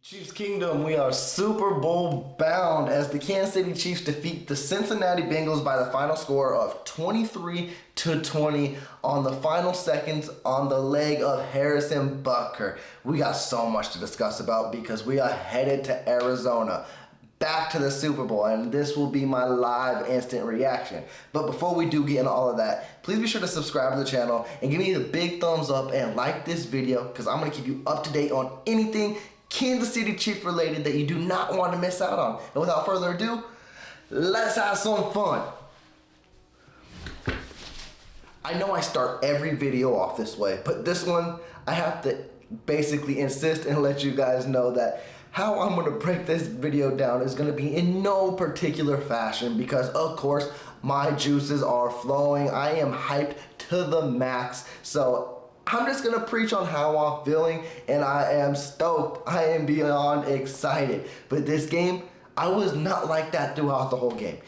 Chiefs Kingdom, we are Super Bowl bound as the Kansas City Chiefs defeat the Cincinnati Bengals by the final score of 23-20 on the final seconds on the leg of Harrison Butker. We got so much to discuss about because we are headed to Arizona, back to the Super Bowl, and this will be my live instant reaction. But before we do get into all of that, please be sure to subscribe to the channel and give me the big thumbs up and like this video because I'm going to keep you up to date on anything Kansas City Chiefs related that you do not want to miss out on. And without further ado, let's have some fun. I know I start every video off this way, but this one I have to basically insist and let you guys know that how I'm going to break this video down is going to be in no particular fashion because of course my juices are flowing. I am hyped to the max. So I'm just going to preach on how I'm feeling, and I am stoked. I am beyond excited. But this game, I was not like that throughout the whole game.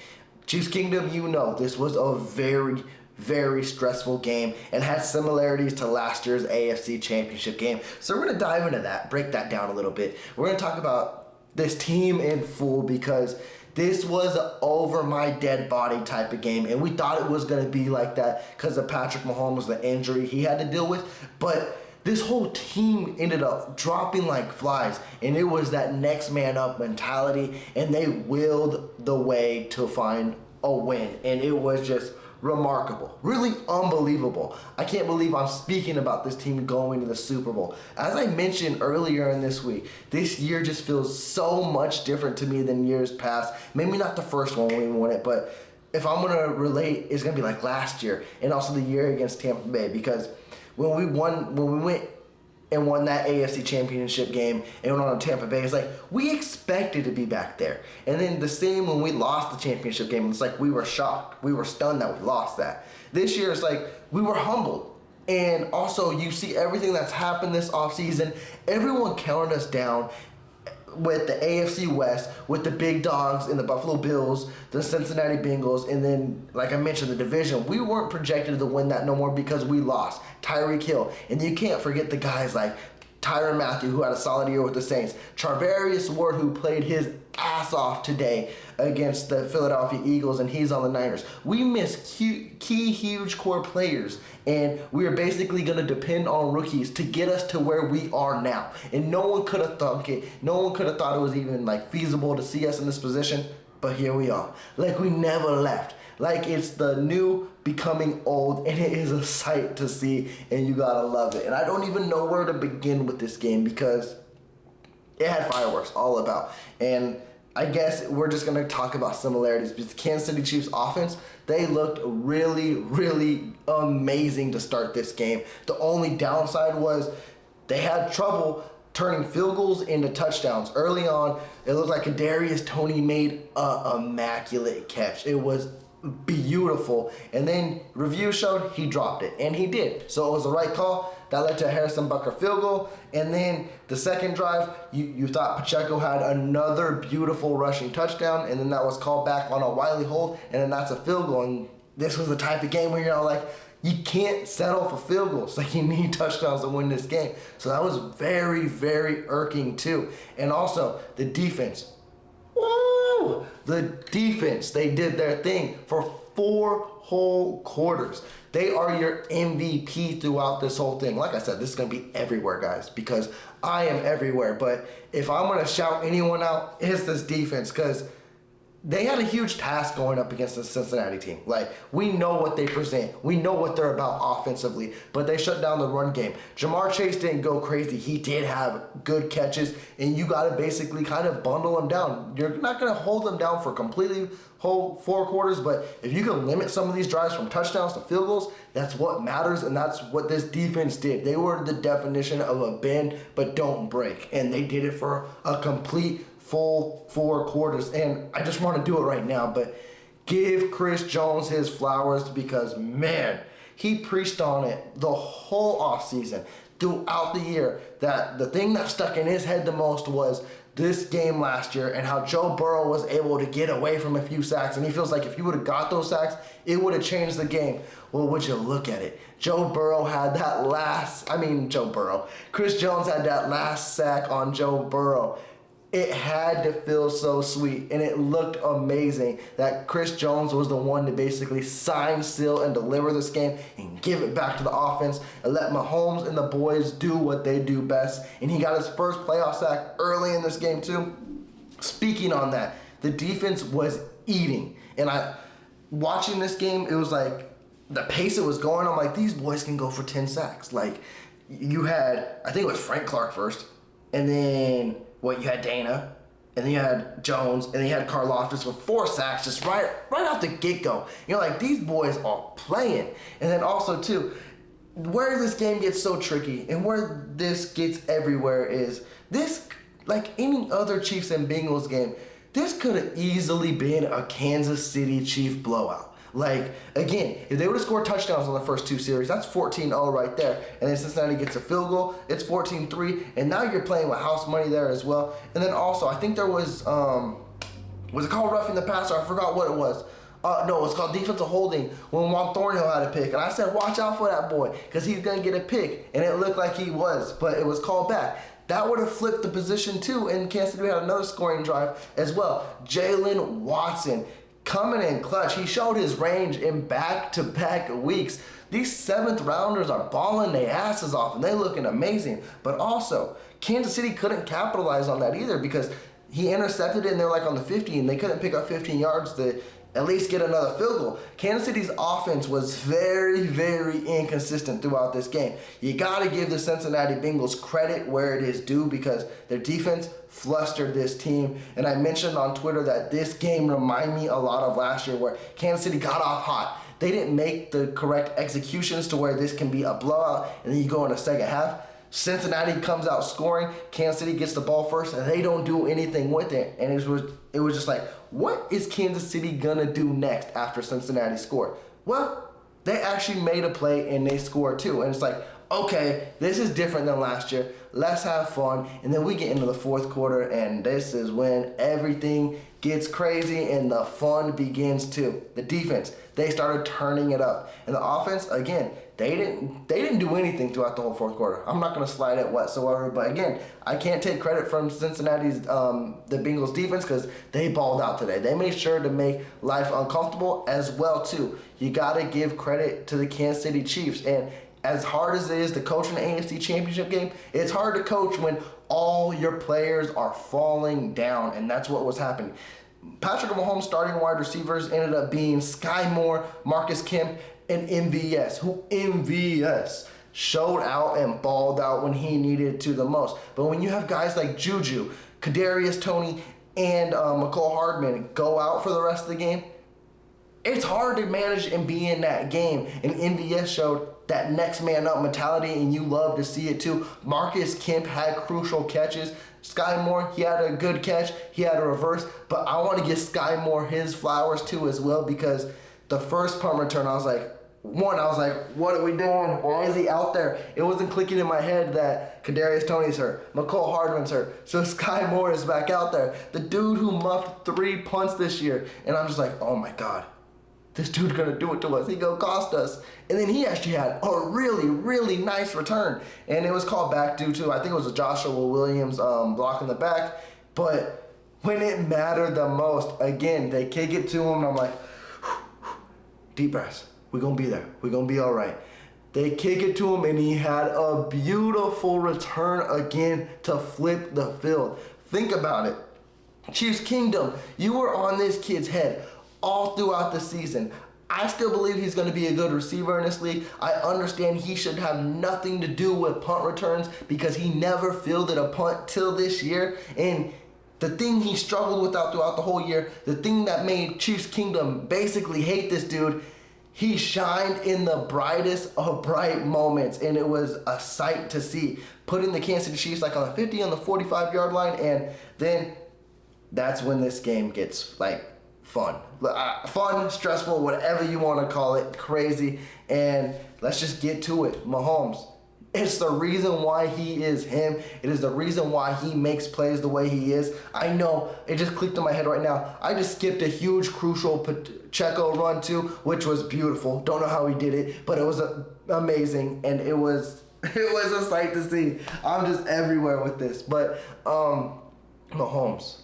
Chiefs Kingdom, you know, this was a very, very stressful game and had similarities to last year's AFC Championship game. So we're going to dive into that, break that down a little bit. We're going to talk about this team in full because this was an over my dead body type of game, and we thought it was going to be like that because of Patrick Mahomes, the injury he had to deal with. But this whole team ended up dropping like flies, and it was that next man up mentality, and they willed the way to find a win, and it was just remarkable, really unbelievable. I can't believe I'm speaking about this team going to the Super Bowl. As I mentioned earlier in this week, this year just feels so much different to me than years past. Maybe not the first one when we won it, but if I'm going to relate, it's going to be like last year and also the year against Tampa Bay, because when we went and won that AFC Championship game and went on to Tampa Bay, it's like we expected to be back there. And then the same when we lost the championship game, it's like we were shocked. We were stunned that we lost that. This year, it's like we were humbled. And also, you see everything that's happened this offseason. Everyone counted us down with the AFC West, with the big dogs in the Buffalo Bills, the Cincinnati Bengals, and then, like I mentioned, the division. We weren't projected to win that no more because we lost Tyreek Hill. And you can't forget the guys like Tyrann Mathieu, who had a solid year with the Saints, Charvarius Ward, who played his ass off today against the Philadelphia Eagles, and he's on the Niners. We missed key huge core players, and we are basically going to depend on rookies to get us to where we are now. And no one could have thunk it. No one could have thought it was even like feasible to see us in this position, but here we are. Like we never left. Like it's the new becoming old, and it is a sight to see, and you gotta love it. And I don't even know where to begin with this game because it had fireworks all about. And I guess we're just going to talk about similarities because the Kansas City Chiefs offense, they looked really, really amazing to start this game. The only downside was they had trouble turning field goals into touchdowns. Early on, it looked like Kadarius Toney made an immaculate catch. It was beautiful, and then review showed he dropped it, and he did. So it was the right call. That led to a Harrison Butker field goal, and then the second drive, you thought Pacheco had another beautiful rushing touchdown, and then that was called back on a Wiley hold, and then that's a field goal. And this was the type of game where you're like, you can't settle for field goals. Like you need touchdowns to win this game. So that was very, very irking too. And also the defense. Woo! The defense, they did their thing for 4 whole quarters. They are your MVP throughout this whole thing. Like I said, this is going to be everywhere, guys, because I am everywhere. But if I'm going to shout anyone out, it's this defense because they had a huge task going up against the Cincinnati team. Like, we know what they present. We know what they're about offensively, but they shut down the run game. Jamar Chase didn't go crazy. He did have good catches, and you got to basically kind of bundle them down. You're not going to hold them down for completely whole 4 quarters, but if you can limit some of these drives from touchdowns to field goals, that's what matters, and that's what this defense did. They were the definition of a bend but don't break, and they did it for a complete full 4 quarters. And I just want to do it right now, but give Chris Jones his flowers because, man, he preached on it the whole offseason. throughout the year that the thing that stuck in his head the most was this game last year and how Joe Burrow was able to get away from a few sacks. And he feels like if he would have got those sacks, it would have changed the game. Well, would you look at it? Chris Jones had that last sack on Joe Burrow. It had to feel so sweet, and it looked amazing that Chris Jones was the one to basically sign, seal, and deliver this game and give it back to the offense and let Mahomes and the boys do what they do best. And he got his first playoff sack early in this game too. Speaking on that, the defense was eating. And watching this game, it was like the pace it was going, I'm like, these boys can go for 10 sacks. Like, you had, I think it was Frank Clark first, and then you had Dana, and then you had Jones, and then you had Karlaftis with 4 sacks just right off the get-go. You're like, these boys are playing. And then also, too, where this game gets so tricky and where this gets everywhere is this, like any other Chiefs and Bengals game, this could have easily been a Kansas City Chief blowout. Like, again, if they would have scored touchdowns on the first 2 series, that's 14-0 right there. And then Cincinnati gets a field goal, it's 14-3. And now you're playing with house money there as well. And then also, I think there was it called roughing the passer? I forgot what it was. No, it's called defensive holding when Juan Thornhill had a pick. And I said, watch out for that boy because he's going to get a pick. And it looked like he was, but it was called back. That would have flipped the position too, and Kansas City had another scoring drive as well. Jalen Watson coming in clutch. He showed his range in back-to-back weeks. These 7th rounders are balling their asses off, and they're looking amazing. But also, Kansas City couldn't capitalize on that either because he intercepted it, and they're like on the 50, and they couldn't pick up 15 yards to at least get another field goal. Kansas City's offense was very, very inconsistent throughout this game. You got to give the Cincinnati Bengals credit where it is due because their defense flustered this team. And I mentioned on Twitter that this game reminded me a lot of last year where Kansas City got off hot. They didn't make the correct executions to where this can be a blowout, and then you go in the second half. Cincinnati comes out scoring, Kansas City gets the ball first, and they don't do anything with it. And it was just like, what is Kansas City gonna do next after Cincinnati scored? Well, they actually made a play and they scored too. And it's like, okay, this is different than last year. Let's have fun. And then we get into the fourth quarter, and this is when everything gets crazy and the fun begins too. The defense, they started turning it up. And the offense, again, they didn't do anything throughout the whole fourth quarter. I'm not going to slide it whatsoever. But again, I can't take credit from Cincinnati's, the Bengals defense because they balled out today. They made sure to make life uncomfortable as well too. You got to give credit to the Kansas City Chiefs. And as hard as it is to coach in the AFC Championship game, it's hard to coach when all your players are falling down, and that's what was happening. Patrick Mahomes' starting wide receivers ended up being Sky Moore, Marcus Kemp, and MVS, who MVS showed out and balled out when he needed to the most. But when you have guys like Juju, Kadarius Toney, and McCole Hardman go out for the rest of the game, it's hard to manage and be in that game. And MVS showed that next man up mentality, and you love to see it too. Marcus Kemp had crucial catches. Sky Moore, he had a good catch. He had a reverse. But I want to give Sky Moore his flowers too as well because the first punt return, I was like, what are we doing? Why is he out there? It wasn't clicking in my head that Kadarius Toney's hurt. McCole Hardman's hurt. So Sky Moore is back out there. The dude who muffed 3 punts this year. And I'm just like, oh my God. This dude's gonna do it to us. He gonna cost us. And then he actually had a really, really nice return. And it was called back due to, I think it was a Joshua Williams block in the back. But when it mattered the most, again, they kick it to him. And I'm like, deep breaths. We're gonna be there. We're gonna be all right. They kick it to him, and he had a beautiful return again to flip the field. Think about it. Chiefs Kingdom, you were on this kid's head all throughout the season. I still believe he's going to be a good receiver in this league. I understand he should have nothing to do with punt returns because he never fielded a punt till this year. And the thing he struggled with throughout the whole year, the thing that made Chiefs Kingdom basically hate this dude, he shined in the brightest of bright moments, and it was a sight to see. Putting the Kansas City Chiefs like on the 50, on the 45-yard line, and then that's when this game gets like fun, stressful, whatever you want to call it, crazy. And let's just get to it. Mahomes, It's the reason why he is him. It is the reason why he makes plays the way he is. I know, it just clicked in my head right now. I just skipped a huge, crucial Pacheco run too, which was beautiful. Don't know how he did it, but it was amazing, and it was a sight to see. I'm just everywhere with this. But Mahomes,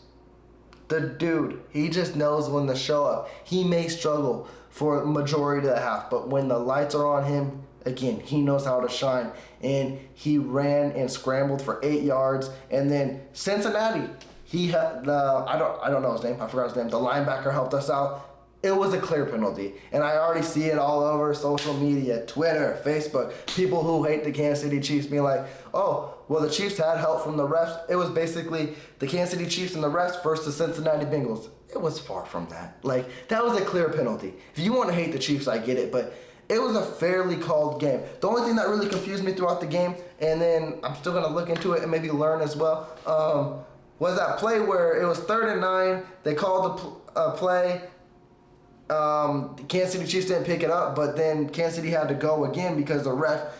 the dude, he just knows when to show up. He may struggle for the majority of the half, but when the lights are on him, again, he knows how to shine. And he ran and scrambled for 8 yards. And then Cincinnati, he had I don't know his name. I forgot his name. The linebacker helped us out. It was a clear penalty. And I already see it all over social media, Twitter, Facebook. People who hate the Kansas City Chiefs being like, oh, well, the Chiefs had help from the refs. It was basically the Kansas City Chiefs and the refs versus the Cincinnati Bengals. It was far from that. Like, that was a clear penalty. If you want to hate the Chiefs, I get it. But it was a fairly called game. The only thing that really confused me throughout the game, and then I'm still going to look into it and maybe learn as well, was that play where it was 3rd and 9. They called the play. The Kansas City Chiefs didn't pick it up, but then Kansas City had to go again because the ref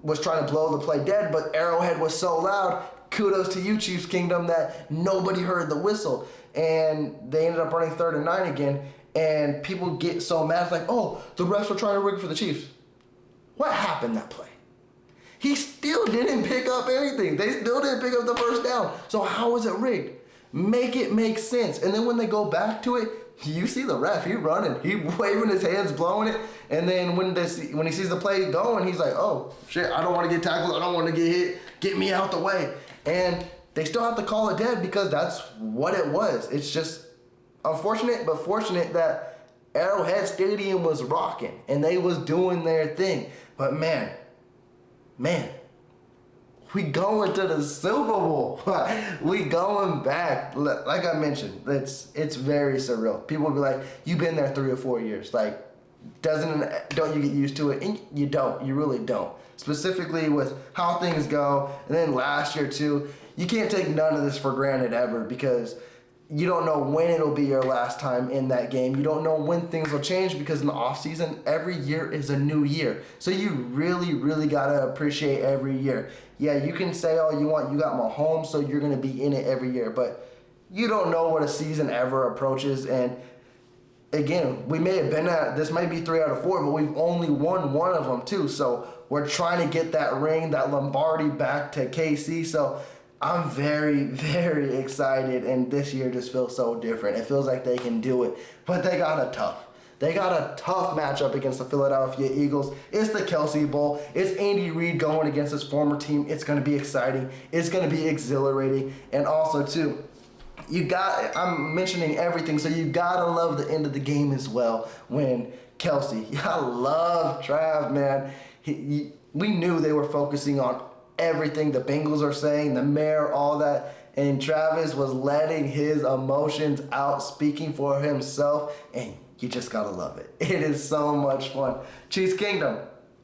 was trying to blow the play dead, but Arrowhead was so loud. Kudos to you, Chiefs Kingdom, that nobody heard the whistle. And they ended up running 3rd and 9 again. And people get so mad, it's like, oh, the refs were trying to rig for the Chiefs. What happened that play? He still didn't pick up anything. They still didn't pick up the first down. So how was it rigged? Make it make sense. And then when they go back to it, you see the ref, he running, he waving his hands, blowing it. And then when he sees the play going, he's like, oh, shit, I don't want to get tackled. I don't want to get hit. Get me out the way. And they still have to call it dead because that's what it was. It's just unfortunate, but fortunate that Arrowhead Stadium was rocking and they was doing their thing. But man, we going to the Super Bowl. We going back. Like I mentioned, it's very surreal. People will be like, you've been there 3 or 4 years. Like, don't you get used to it? And you don't. You really don't. Specifically with how things go. And then last year too, you can't take none of this for granted ever because you don't know when it'll be your last time in that game. You don't know when things will change because in the offseason, every year is a new year. So you really, really got to appreciate every year. Yeah, you can say all you want. You got Mahomes, so you're going to be in it every year. But you don't know what a season ever approaches. And again, we may have been this might be 3 out of 4, but we've only won 1 of them too. So we're trying to get that ring, that Lombardi back to KC. So I'm very, very excited, and this year just feels so different. It feels like they can do it, but they got a tough matchup against the Philadelphia Eagles. It's the Kelsey Bowl. It's Andy Reid going against his former team. It's going to be exciting. It's going to be exhilarating, and also too, I'm mentioning everything, so you gotta love the end of the game as well. When Kelsey, I love Trav, man. We knew they were focusing on everything the Bengals are saying, the mayor, all that, and Travis was letting his emotions out, speaking for himself, and you just gotta love it. It is so much fun. Chiefs Kingdom,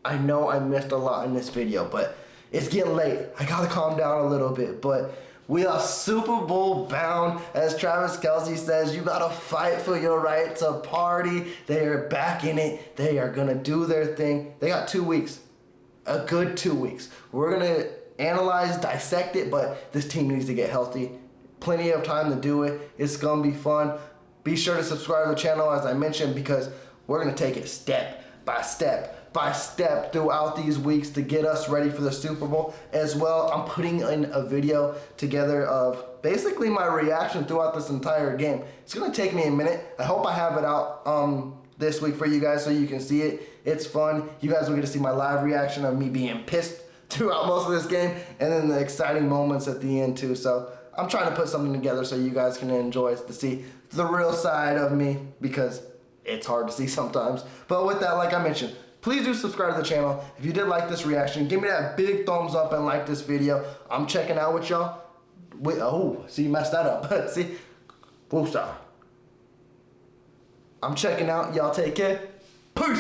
I know I missed a lot in this video, but it's getting late. I gotta calm down a little bit, but we are Super Bowl bound. As Travis Kelce says, you gotta fight for your right to party. They are back in it. They are gonna do their thing. They got 2 weeks. A good 2 weeks. We're going to analyze, dissect it, but this team needs to get healthy. Plenty of time to do it. It's going to be fun. Be sure to subscribe to the channel, as I mentioned, because we're going to take it step by step throughout these weeks to get us ready for the Super Bowl. As well, I'm putting in a video together of basically my reaction throughout this entire game. It's going to take me a minute. I hope I have it out this week for you guys so you can see it. It's fun. You guys will get to see my live reaction of me being pissed throughout most of this game, and then the exciting moments at the end too. So I'm trying to put something together so you guys can enjoy it, to see the real side of me, because it's hard to see sometimes. But with that, like I mentioned, please do subscribe to the channel. If you did like this reaction, give me that big thumbs up and like this video. I'm checking out with y'all. Oh, see, you messed that up. See, woosah. I'm checking out. Y'all take care. Peace.